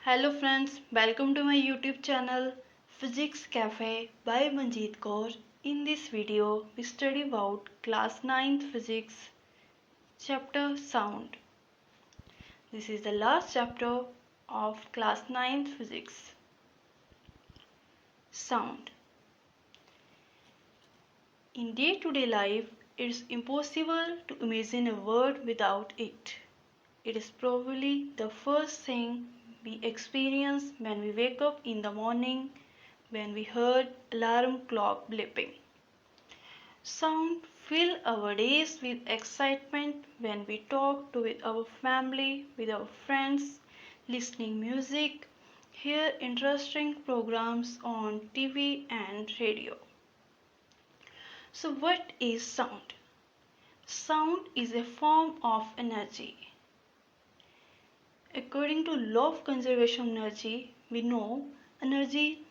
Hello friends, welcome to my YouTube channel Physicscafe by Manjeet Kaur. In this video, we study about class 9th physics chapter sound. This is the last chapter of class 9th physics. Sound. In day-to-day life, it's impossible to imagine a world without it. It is probably the first thing we experience when we wake up in the morning, when we heard alarm clock blipping. Sound fill our days with excitement when we talk with our family, with our friends, listening music, hear interesting programs on TV and radio. So what is sound? Sound is a form of energy. According to law of conservation of energy, we know energy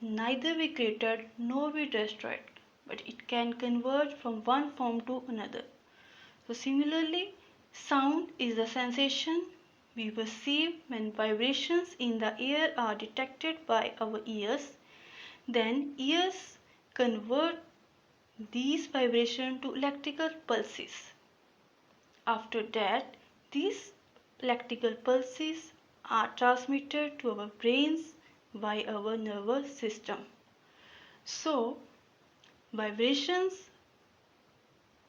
neither be created nor be destroyed, but it can convert from one form to another. So similarly, sound is the sensation we perceive when vibrations in the air are detected by our ears. Then ears convert these vibrations to electrical pulses. After that, these electrical pulses are transmitted to our brains by our nervous system. So, vibrations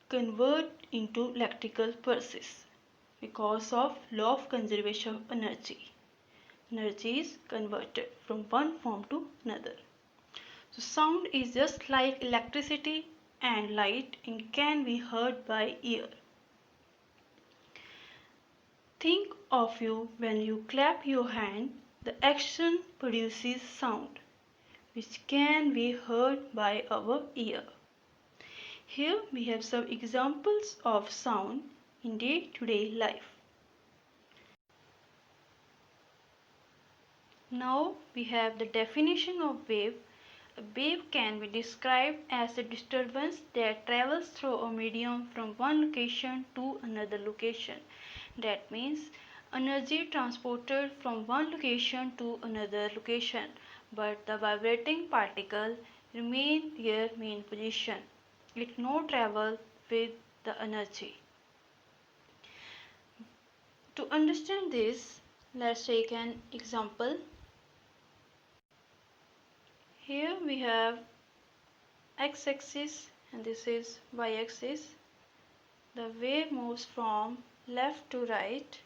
convert into electrical pulses because of law of conservation of energy. Energy is converted from one form to another. So, sound is just like electricity and light and can be heard by ear. Think of you when you clap your hand, the action produces sound, which can be heard by our ear. Here we have some examples of sound in day-to-day life. Now we have the definition of wave. A wave can be described as a disturbance that travels through a medium from one location to another location. That means energy transported from one location to another location, but the vibrating particle remain their main position. It no travel with the energy. To understand this, let's take an example. Here we have x-axis and this is y-axis. The wave moves from left to right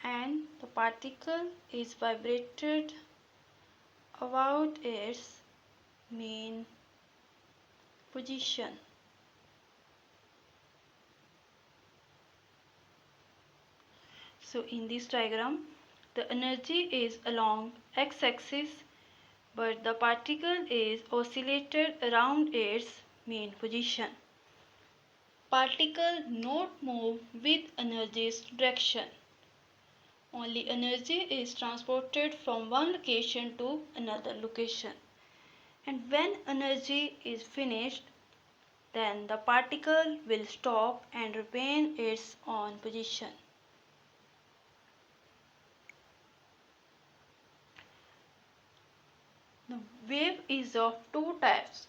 and the particle is vibrated about its main position. So in this diagram, the energy is along x-axis but the particle is oscillated around its main position. Particle not move with energy's direction. Only energy is transported from one location to another location. And when energy is finished, then the particle will stop and remain its own position. The wave is of two types,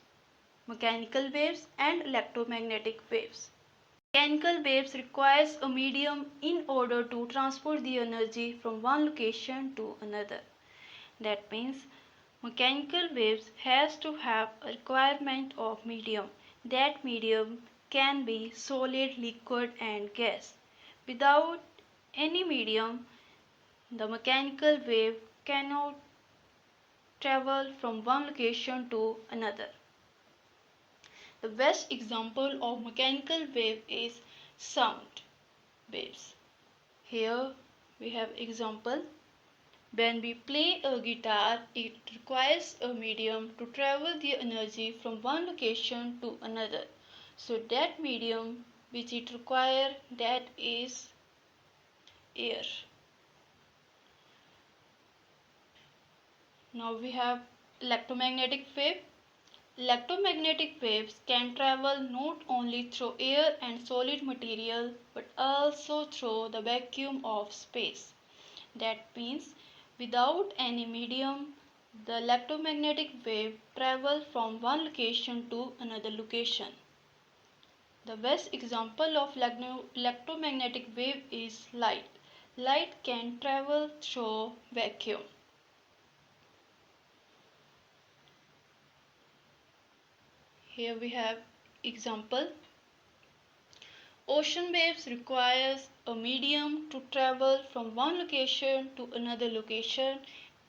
mechanical waves and electromagnetic waves. Mechanical waves requires a medium in order to transport the energy from one location to another. That means mechanical waves has to have a requirement of medium. That medium can be solid, liquid and gas. Without any medium, the mechanical wave cannot travel from one location to another. The best example of mechanical wave is sound waves. Here we have example. When we play a guitar, it requires a medium to travel the energy from one location to another. So that medium which it requires, that is air. Now we have electromagnetic wave. Electromagnetic waves can travel not only through air and solid material but also through the vacuum of space. That means Without any medium, the electromagnetic wave travels from one location to another location. The best example of electromagnetic wave is light. Light can travel through vacuum. Here we have example. Ocean waves requires a medium to travel from one location to another location,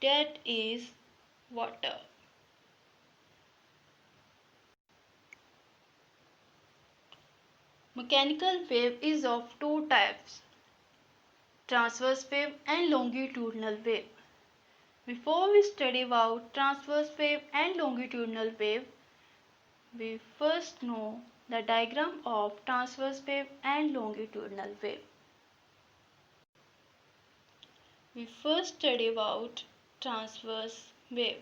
that is water. Mechanical wave is of two types, transverse wave and longitudinal wave. Before we study about transverse wave and longitudinal wave, we first know the diagram of transverse wave and longitudinal wave. We first study about transverse wave.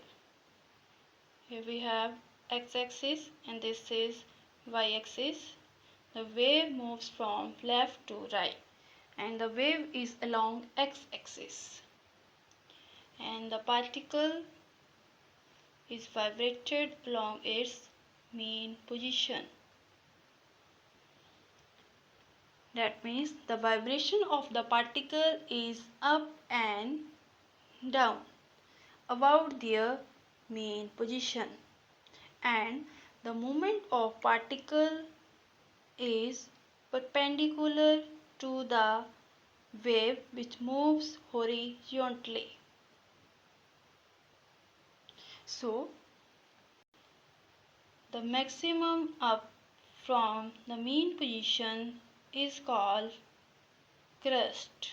Here we have x-axis and this is y-axis. The wave moves from left to right and the wave is along x-axis. And the particle is vibrated along its mean position. That means the vibration of the particle is up and down about their mean position, and the movement of particle is perpendicular to the wave which moves horizontally. So the maximum up from the mean position is called crest,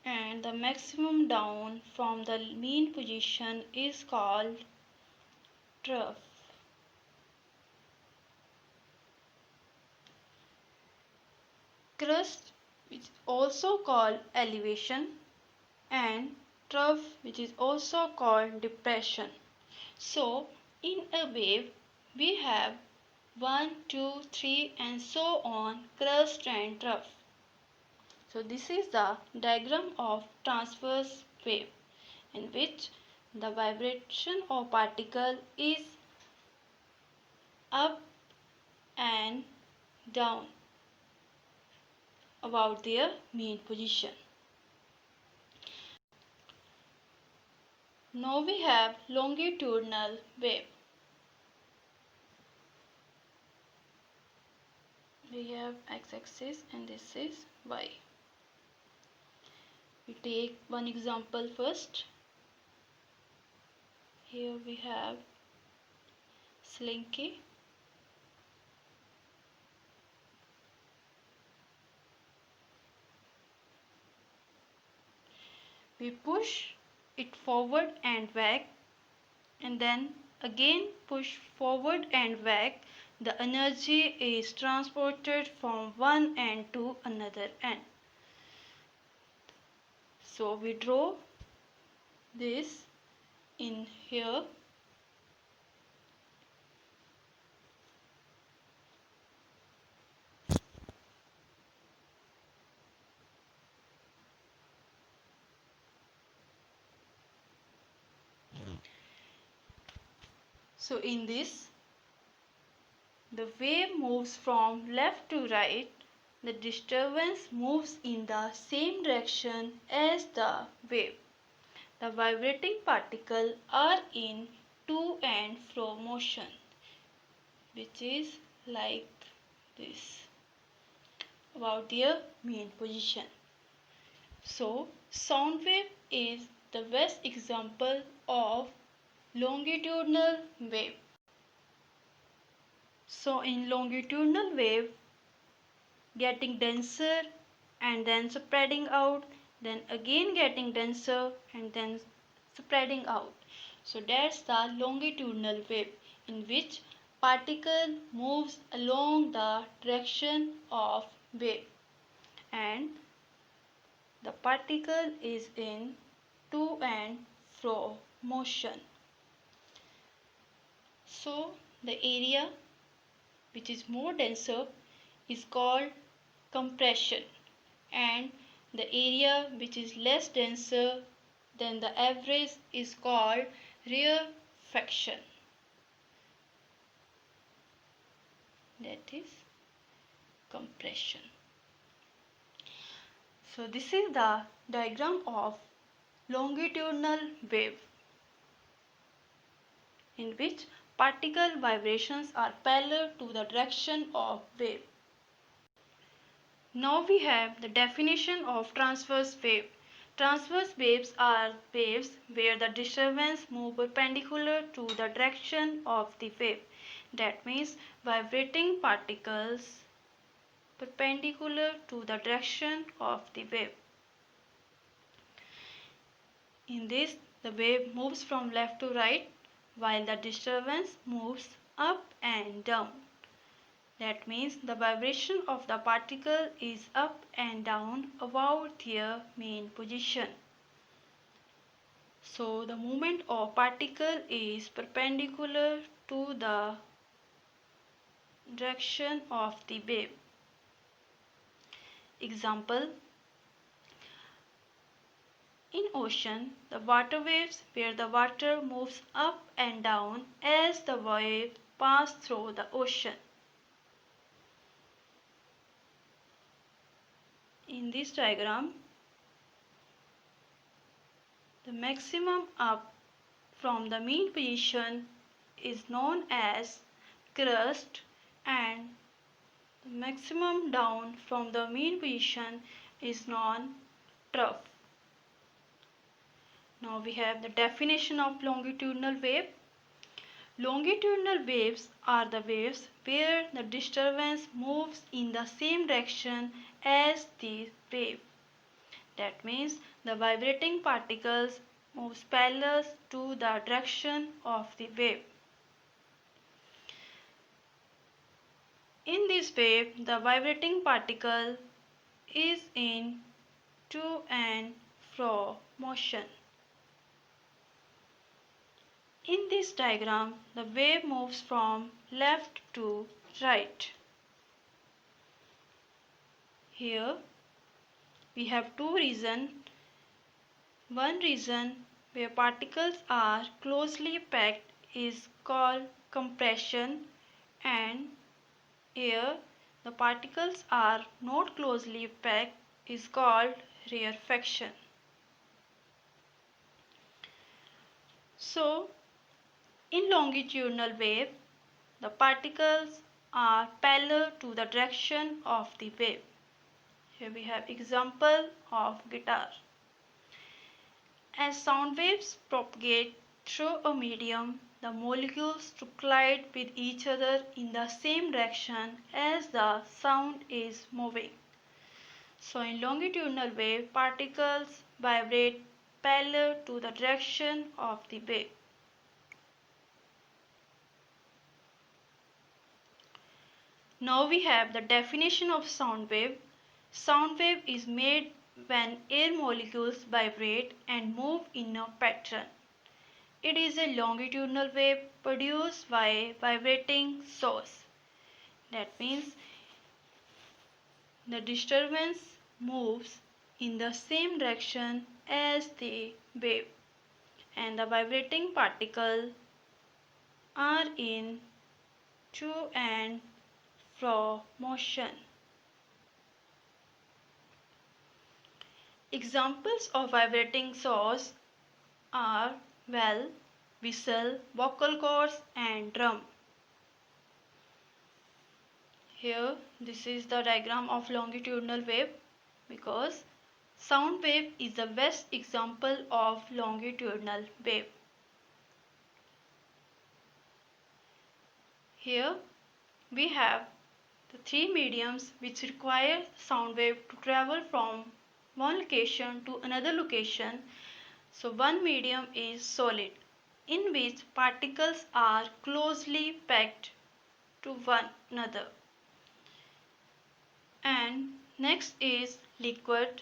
and the maximum down from the mean position is called trough. Crest, which is also called elevation, and trough, which is also called depression. So in a wave we have 1, 2, 3 and so on, crest and trough. So this is the diagram of transverse wave, in which the vibration of particle is up and down about their mean position. Now we have longitudinal wave. We have x-axis and this is y. We take one example first. Here we have slinky. We push it forward and back and then again push forward and back. The energy is transported from one end to another end. So we draw this in here. So in this, the wave moves from left to right. The disturbance moves in the same direction as the wave. The vibrating particles are in to and fro motion, which is like this, about their mean position. So sound wave is the best example of longitudinal wave. So in longitudinal wave, getting denser and then spreading out, then again getting denser and then spreading out. So that's the longitudinal wave, in which particle moves along the direction of wave and the particle is in to and fro motion. So the area which is more denser is called compression, and The area which is less denser than the average is called rarefaction. That is compression. So this is the diagram of longitudinal wave, in which particle vibrations are parallel to the direction of wave. Now we have the definition of transverse wave. Transverse waves are waves where the disturbance moves perpendicular to the direction of the wave. That means vibrating particles perpendicular to the direction of the wave. In this, the wave moves from left to right while the disturbance moves up and down. That means the vibration of the particle is up and down about their main position. So the movement of particle is perpendicular to the direction of the wave. Example: in ocean, the water waves where the water moves up and down as the wave passes through the ocean. In this diagram, the maximum up from the mean position is known as crest and the maximum down from the mean position is known trough. Now we have the definition of longitudinal wave. Longitudinal waves are the waves where the disturbance moves in the same direction as the wave. That means the vibrating particles moves parallel to the direction of the wave. In this wave, the vibrating particle is in to and fro motion. In this diagram, the wave moves from left to right. Here we have two regions. One region where particles are closely packed is called compression, and here the particles are not closely packed is called rarefaction. So in longitudinal wave, the particles are parallel to the direction of the wave. Here we have example of guitar. As sound waves propagate through a medium, the molecules to collide with each other in the same direction as the sound is moving. So in longitudinal wave, particles vibrate parallel to the direction of the wave. Now we have the definition of sound wave. Sound wave is made when air molecules vibrate and move in a pattern. It is a longitudinal wave produced by a vibrating source. That means the disturbance moves in the same direction as the wave and the vibrating particles are in to and fro motion. Examples of vibrating source are well, whistle, vocal cords and drum. Here this is the diagram of longitudinal wave because sound wave is the best example of longitudinal wave. Here we have the three mediums which require sound wave to travel from one location to another location. So one medium is solid, in which particles are closely packed to one another. And next is liquid,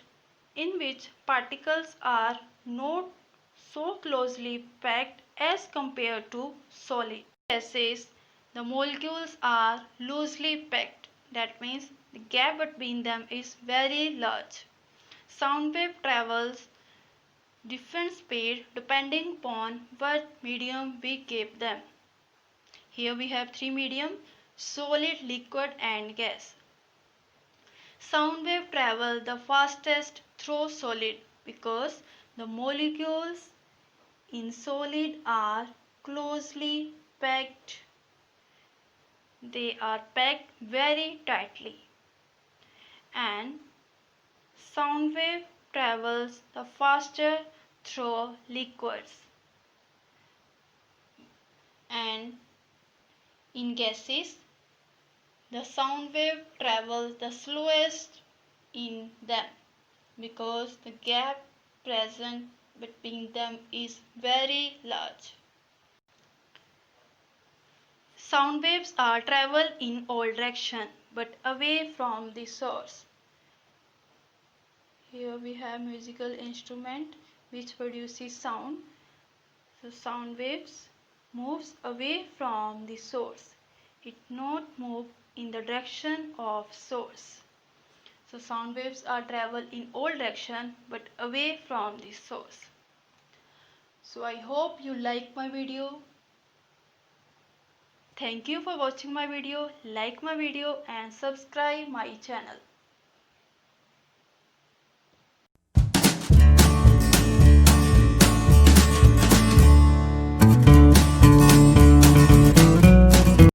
in which particles are not so closely packed as compared to solid. Gases, the molecules are loosely packed. That means the gap between them is very large. Sound wave travels different speed depending upon what medium we give them. Here we have three medium: solid, liquid and gas. Sound wave travel the fastest through solid because the molecules in solid are closely packed. They are packed very tightly. And sound wave travels the faster through liquids. And in gases, the sound wave travels the slowest in them because the gap present between them is very large. Sound waves are travel in all direction but away from the source. Here we have musical instrument which produces sound. So sound waves moves away from the source. It not move in the direction of source. So sound waves are travel in all direction but away from the source. So I hope you like my video. Thank you for watching my video. Like my video and subscribe my channel.